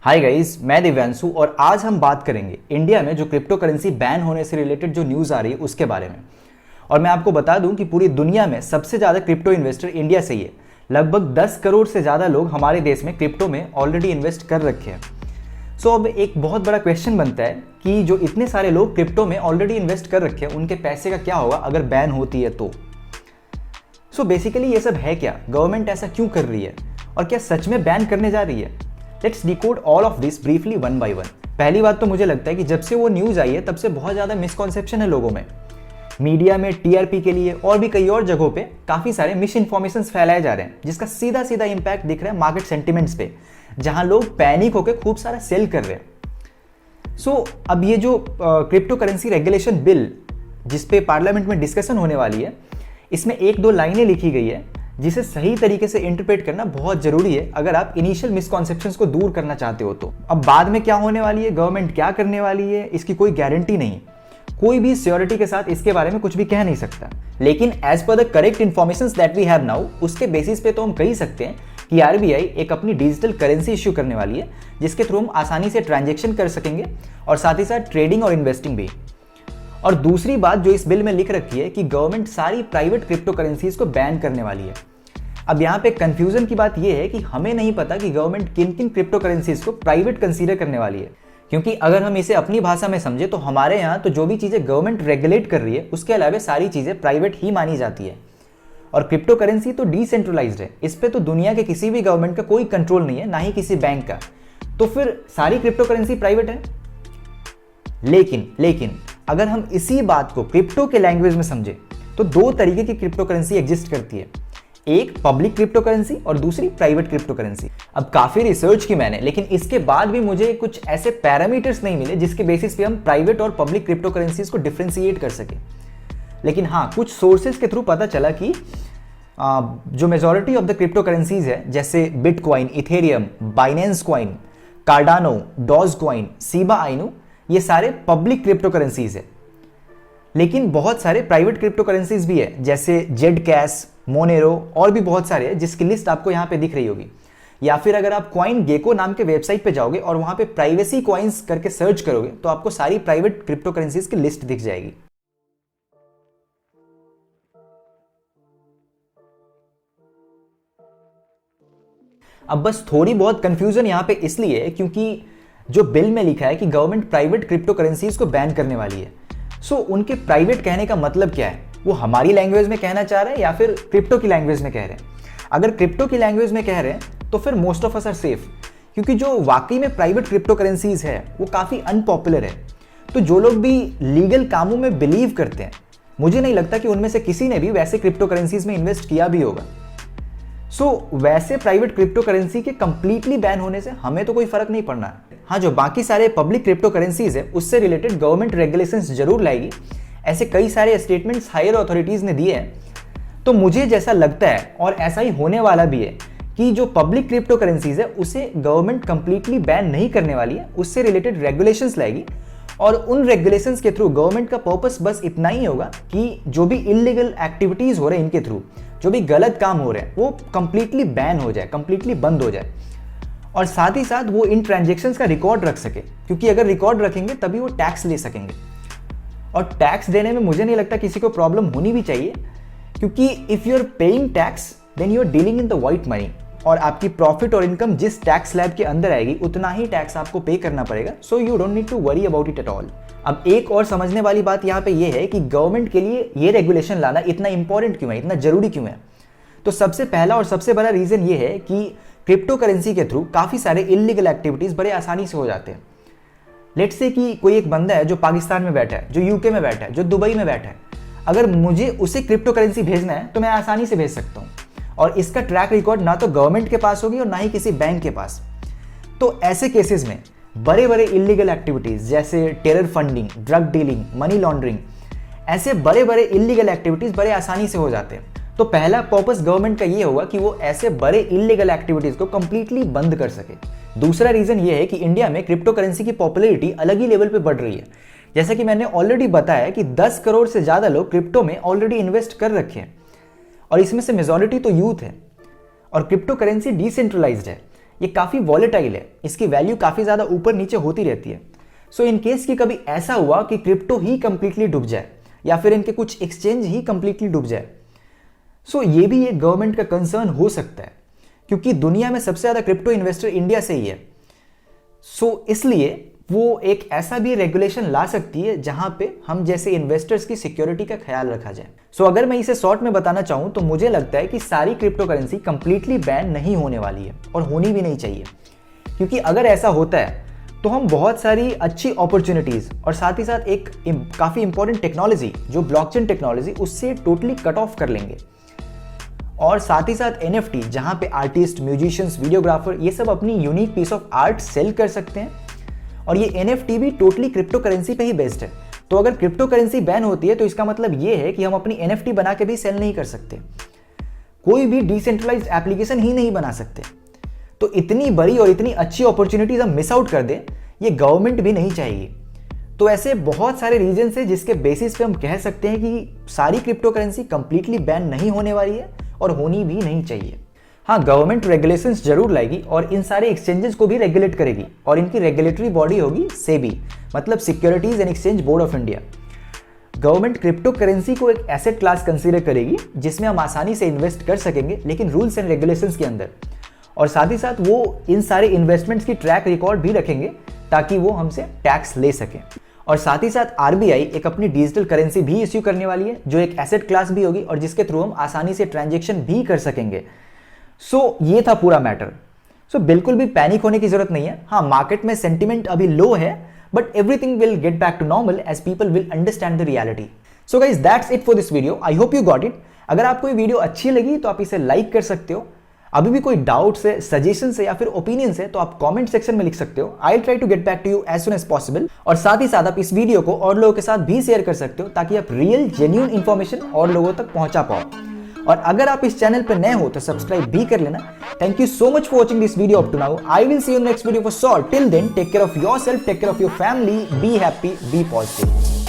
Hi guys, मैं दिव्यांशु और आज हम बात करेंगे इंडिया में जो क्रिप्टो करेंसी बैन होने से रिलेटेड जो न्यूज़ आ रही है उसके बारे में। और मैं आपको बता दूं कि पूरी दुनिया में सबसे ज़्यादा क्रिप्टो इन्वेस्टर इंडिया से ही है। लगभग 10 करोड़ से ज़्यादा लोग हमारे देश में क्रिप्टो में ऑलरेडी इन्वेस्ट कर रखे हैं। सो अब एक बहुत बड़ा क्वेश्चन बनता है कि जो इतने सारे लोग क्रिप्टो में ऑलरेडी इन्वेस्ट कर रखे हैं उनके पैसे का क्या होगा अगर बैन होती है तो। सो बेसिकली ये सब है क्या, गवर्नमेंट ऐसा क्यों कर रही है और क्या सच में बैन करने जा रही है? Let's decode all of this briefly one by one. पहली बात तो मुझे लगता है कि जब से वो न्यूज़ आई है तब से बहुत ज़्यादा मिसकॉन्सेप्शन है लोगों में। मीडिया में टीआरपी के लिए और भी कई और जगहों पे काफ़ी सारे मिस इन्फॉर्मेशन फैलाए जा रहे हैं जिसका सीधा सीधा इम्पैक्ट दिख रहा है मार्केट सेंटिमेंट्स पे, जहां लोग पैनिक होकर खूब सारा सेल कर रहे हैं। सो अब ये जो क्रिप्टो करेंसी रेगुलेशन बिल जिस पे पार्लियामेंट में डिस्कशन होने वाली है, इसमें एक दो लाइनें लिखी गई है जिसे सही तरीके से इंटरप्रेट करना बहुत जरूरी है अगर आप इनिशियल मिसकॉन्सेप्शंस को दूर करना चाहते हो तो। अब बाद में क्या होने वाली है, गवर्नमेंट क्या करने वाली है, इसकी कोई गारंटी नहीं। कोई भी श्योरिटी के साथ इसके बारे में कुछ भी कह नहीं सकता, लेकिन as per the correct informations that we have now, उसके बेसिस पे तो हम कह सकते हैं कि आरबीआई एक अपनी डिजिटल करेंसी इश्यू करने वाली है जिसके थ्रू हम आसानी से ट्रांजेक्शन कर सकेंगे और साथ ही साथ ट्रेडिंग और इन्वेस्टिंग भी। और दूसरी बात जो इस बिल में लिख रखी है कि गवर्नमेंट सारी प्राइवेट क्रिप्टो करेंसीज को बैन करने वाली है। अब यहाँ पे कंफ्यूजन की बात यह है कि हमें नहीं पता कि गवर्नमेंट किन किन क्रिप्टो करेंसीज को प्राइवेट कंसीडर करने वाली है, क्योंकि अगर हम इसे अपनी भाषा में समझे तो हमारे यहाँ तो जो भी चीज़ें गवर्नमेंट रेगुलेट कर रही है उसके अलावा सारी चीज़ें प्राइवेट ही मानी जाती है। और क्रिप्टो करेंसी तो डिसेंट्रलाइज्ड है, इस पर तो दुनिया के किसी भी गवर्नमेंट का कोई कंट्रोल नहीं है, ना ही किसी बैंक का। तो फिर सारी क्रिप्टो करेंसी प्राइवेट है। लेकिन अगर हम इसी बात को क्रिप्टो के लैंग्वेज में समझे तो दो तरीके की क्रिप्टो करेंसी एग्जिस्ट करती है, एक पब्लिक क्रिप्टो करेंसी और दूसरी प्राइवेट क्रिप्टो करेंसी। अब काफी रिसर्च की मैंने, लेकिन इसके बाद भी मुझे कुछ ऐसे पैरामीटर्स नहीं मिले जिसके बेसिस पे हम प्राइवेट और पब्लिक क्रिप्टो करेंसीज को डिफरेंशिएट कर सके। लेकिन हाँ, कुछ सोर्सेज के थ्रू पता चला कि जो majority of the crypto currencies है जैसे Bitcoin, Ethereum, Binance coin, Cardano, Dogecoin, Shiba Inu, ये सारे पब्लिक क्रिप्टो करेंसीज है। लेकिन बहुत सारे प्राइवेट क्रिप्टो करेंसीज भी है जैसे जेड कैश, मोनेरो और भी बहुत सारे हैं जिसकी लिस्ट आपको यहाँ पे दिख रही होगी। या फिर अगर आप कॉइन गेको नाम के वेबसाइट पे जाओगे और वहां पे प्राइवेसी कॉइन्स करके सर्च करोगे तो आपको सारी प्राइवेट क्रिप्टो करेंसीज की लिस्ट दिख जाएगी। अब बस थोड़ी बहुत कंफ्यूजन यहाँ पे इसलिए है क्योंकि जो बिल में लिखा है कि गवर्नमेंट प्राइवेट क्रिप्टो करेंसीज को बैन करने वाली है। सो उनके प्राइवेट कहने का मतलब क्या है? वो हमारी लैंग्वेज में कहना चाह रहे हैं या फिर क्रिप्टो की लैंग्वेज में कह रहे हैं? अगर क्रिप्टो की लैंग्वेज में कह रहे हैं तो फिर most of us are safe, क्योंकि जो वाकई में प्राइवेट क्रिप्टो करेंसीज है वो काफ़ी अनपॉपुलर है। तो जो लोग भी लीगल कामों में बिलीव करते हैं, मुझे नहीं लगता कि उनमें से किसी ने भी वैसे क्रिप्टो करेंसीज में इन्वेस्ट किया भी होगा। वैसे प्राइवेट क्रिप्टो करेंसी के कंप्लीटली बैन होने से हमें तो कोई फर्क नहीं पड़ना है। हाँ, जो बाकी सारे पब्लिक क्रिप्टो करेंसीज है उससे रिलेटेड गवर्नमेंट रेगुलेशंस जरूर लाएगी, ऐसे कई सारे स्टेटमेंट्स हायर अथॉरिटीज ने दिए हैं। तो मुझे जैसा लगता है और ऐसा ही होने वाला भी है कि जो पब्लिक क्रिप्टो करेंसीज है उसे गवर्नमेंट कंप्लीटली बैन नहीं करने वाली है, उससे रिलेटेड रेगुलेशंस लाएगी। और उन रेगुलेशंस के थ्रू गवर्नमेंट का पर्पस बस इतना ही होगा कि जो भी इलीगल एक्टिविटीज हो रहे हैं इनके थ्रू, जो भी गलत काम हो रहे हैं वो कंप्लीटली बैन हो जाए, कंप्लीटली बंद हो जाए। और साथ ही साथ वो इन ट्रांजैक्शंस का रिकॉर्ड रख सके, क्योंकि अगर रिकॉर्ड रखेंगे तभी वो टैक्स ले सकेंगे। और टैक्स देने में मुझे नहीं लगता किसी को प्रॉब्लम होनी भी चाहिए, क्योंकि if you are paying tax then you are dealing in the white money, और आपकी प्रॉफिट और इनकम जिस टैक्स स्लैब के अंदर आएगी उतना ही टैक्स आपको पे करना पड़ेगा। So you don't need to worry about it at all. अब एक और समझने वाली बात यहाँ पे ये है कि गवर्नमेंट के लिए ये रेगुलेशन लाना इतना इंपॉर्टेंट क्यों है, इतना जरूरी क्यों है? तो सबसे पहला और सबसे बड़ा रीजन ये है कि क्रिप्टो करेंसी के थ्रू काफी सारे इलीगल एक्टिविटीज बड़े आसानी से हो जाते हैं। लेट्स से कि कोई एक बंदा है जो पाकिस्तान में बैठा है, जो यूके में बैठा है, जो दुबई में बैठा है, अगर मुझे उसे क्रिप्टो करेंसी भेजना है तो मैं आसानी से भेज सकता हूँ, और इसका ट्रैक रिकॉर्ड ना तो गवर्नमेंट के पास होगी और ना ही किसी बैंक के पास। तो ऐसे केसेस में बड़े बड़े इलीगल एक्टिविटीज जैसे terror funding, drug dealing, money laundering, ऐसे बड़े बड़े इलीगल एक्टिविटीज बड़े आसानी से हो जाते हैं। तो पहला पर्पस गवर्नमेंट का ये होगा कि वो ऐसे बड़े इलीगल एक्टिविटीज को कंप्लीटली बंद कर सके। दूसरा रीजन ये है कि इंडिया में क्रिप्टो करेंसी की पॉपुलैरिटी अलग ही लेवल पे बढ़ रही है। जैसा कि मैंने ऑलरेडी बताया कि 10 करोड़ से ज्यादा लोग क्रिप्टो में ऑलरेडी इन्वेस्ट कर रखे हैं, और इसमें से मेजॉरिटी तो यूथ है। और क्रिप्टो करेंसी डिसेंट्रलाइज्ड है, ये काफ़ी वॉलेटाइल है, इसकी वैल्यू काफ़ी ज़्यादा ऊपर नीचे होती रहती है। सो इन केस कि कभी ऐसा हुआ कि क्रिप्टो ही कंप्लीटली डूब जाए या फिर इनके कुछ एक्सचेंज ही कंप्लीटली डूब जाए, सो ये भी एक गवर्नमेंट का कंसर्न हो सकता है, क्योंकि दुनिया में सबसे ज़्यादा क्रिप्टो इन्वेस्टर इंडिया से ही है। सो इसलिए वो एक ऐसा भी रेगुलेशन ला सकती है जहां पे हम जैसे इन्वेस्टर्स की सिक्योरिटी का ख्याल रखा जाए। सो अगर मैं इसे शॉर्ट में बताना चाहूं तो मुझे लगता है कि सारी क्रिप्टो करेंसी कंप्लीटली बैन नहीं होने वाली है और होनी भी नहीं चाहिए, क्योंकि अगर ऐसा होता है तो हम बहुत सारी अच्छी अपॉर्चुनिटीज और साथ ही साथ एक काफ़ी इंपॉर्टेंट टेक्नोलॉजी जो ब्लॉकचेन टेक्नोलॉजी उससे टोटली कट ऑफ कर लेंगे। और साथ ही साथ NFT जहां पे आर्टिस्ट, म्यूजिशियंस, वीडियोग्राफर ये सब अपनी unique piece of art sell कर सकते हैं, और ये NFT भी टोटली क्रिप्टो करेंसी पे ही बेस्ड है। तो अगर क्रिप्टो करेंसी बैन होती है तो इसका मतलब ये है कि हम अपनी NFT बना के भी सेल नहीं कर सकते, कोई भी डिसेंट्रलाइज्ड एप्लीकेशन ही नहीं बना सकते। तो इतनी बड़ी और इतनी अच्छी अपॉर्चुनिटीज हम मिस आउट कर दें, ये गवर्नमेंट भी नहीं चाहेगी। तो ऐसे बहुत सारे रीजन है जिसके बेसिस पे हम कह सकते हैं कि सारी क्रिप्टो करेंसी कंप्लीटली बैन नहीं होने वाली है और होनी भी नहीं चाहिए। हाँ, गवर्नमेंट रेगुलेशंस जरूर लाएगी और इन सारे एक्सचेंजेस को भी रेगुलेट करेगी, और इनकी रेगुलेटरी बॉडी होगी सेबी, मतलब securities and exchange board of India. Government crypto currency को एक एसेट क्लास कंसीडर करेगी जिसमें हम आसानी से इन्वेस्ट कर सकेंगे, लेकिन रूल्स एंड रेगुलेशंस के अंदर, और साथ ही साथ वो इन सारे इन्वेस्टमेंट्स की ट्रैक रिकॉर्ड भी रखेंगे ताकि वो हमसे टैक्स ले सकें। और साथ ही साथ RBI एक अपनी डिजिटल करेंसी भी इश्यू करने वाली है जो एक एसेट क्लास भी होगी और जिसके थ्रू हम आसानी से ट्रांजैक्शन भी कर सकेंगे। सो ये था पूरा मैटर। सो बिल्कुल भी पैनिक होने की जरूरत नहीं है। हाँ, मार्केट में सेंटिमेंट अभी लो है, but everything will get back to normal as people will understand the reality. So guys, that's it for this video. I hope you got it. अगर आपको ये वीडियो अच्छी लगी तो आप इसे लाइक कर सकते हो। अभी भी कोई डाउट्स है, सजेशंस है या फिर ओपिनियंस है तो आप कमेंट सेक्शन में लिख सकते हो। I try to get back to you as soon as possible. और साथ ही साथ आप इस वीडियो को और लोगों के साथ भी शेयर कर सकते हो ताकि आप रियल जेन्युइन इंफॉर्मेशन और लोगों तक पहुंचा पाओ। और अगर आप इस चैनल पर नए हो तो सब्सक्राइब भी कर लेना। Thank you so much for watching this video up to now. I will see you next video for sure. Till then, take care of yourself, take care of your family, be happy, be positive.